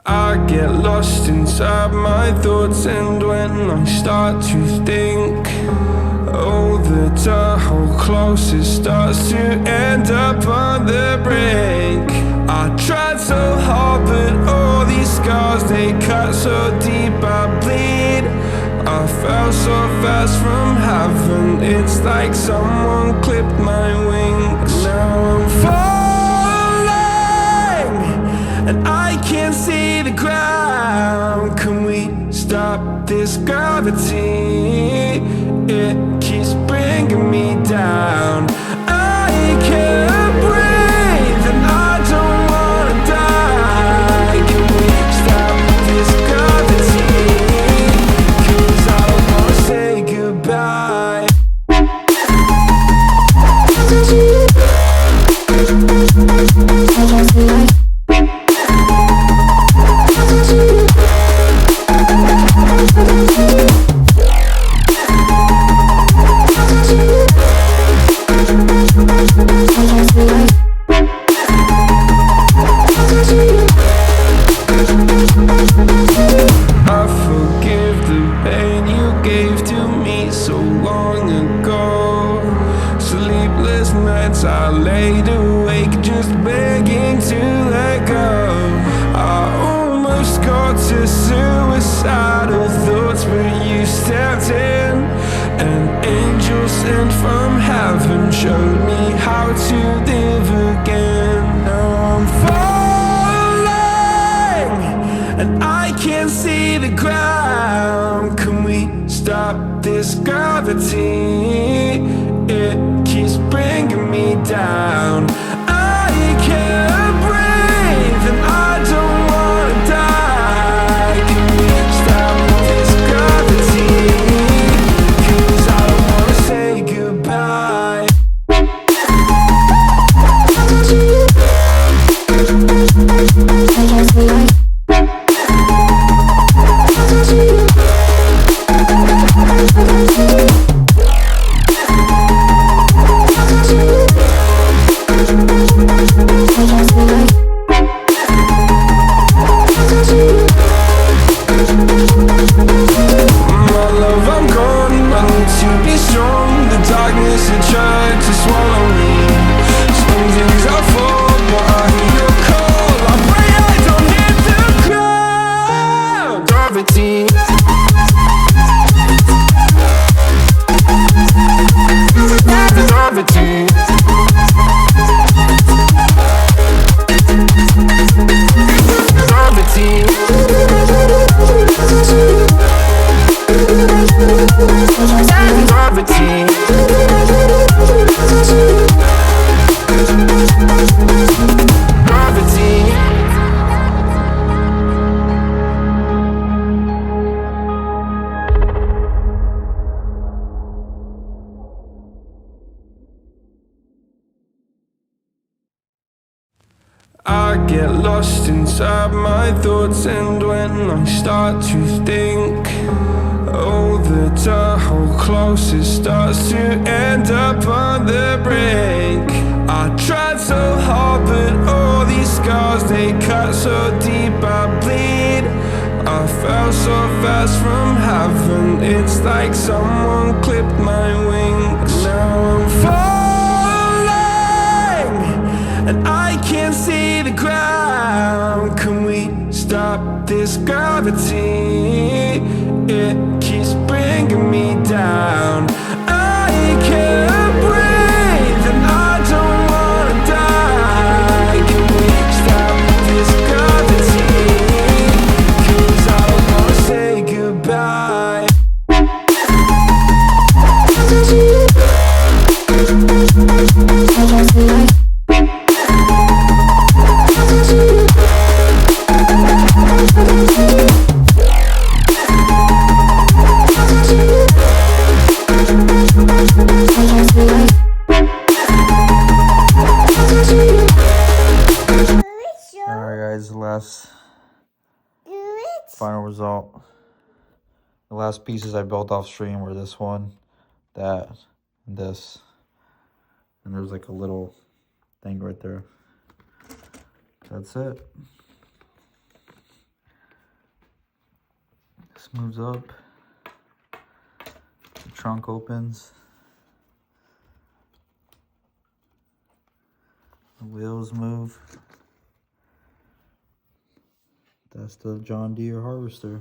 I get lost inside my thoughts, and when I start to think, oh, the door closes, starts to end up on the brink. I tried so hard, but all these scars, they cut so deep, I bleed. I fell so fast from heaven, it's like someone clipped my wings. Now I'm falling, and I can't see the ground. Can we stop this gravity? It keeps bringing me down. I can't breathe, and I don't wanna die. Can we stop this gravity? 'Cause I don't wanna say goodbye. I forgive the pain you gave to me so long ago. Sleepless nights I laid awake just begging to let go. I almost got to suicidal thoughts, but you stepped in. An angel sent from heaven showed me how to live again. Now I'm falling, and I can't see the ground. Can we stop this gravity? It keeps bringing me down. I can't breathe, and I don't wanna die. Can we stop this gravity? 'Cause I don't wanna say goodbye. I get lost inside my thoughts, and when I start to think, oh, the door closes, starts to end up on the brink. I tried so hard, but all these scars, they cut so deep, I bleed. I fell so fast from heaven, it's like someone clipped my wings. Now I'm falling, and I can't see the ground. Can we stop this gravity? It keeps bringing me down. I can't breathe, and I don't wanna die. Can we stop this gravity? 'Cause I don't wanna say goodbye. Final result. The last pieces I built off stream were this one, that, and this. And there's like a little thing right there. That's it. This moves up. The trunk opens. The wheels move. That's the John Deere harvester.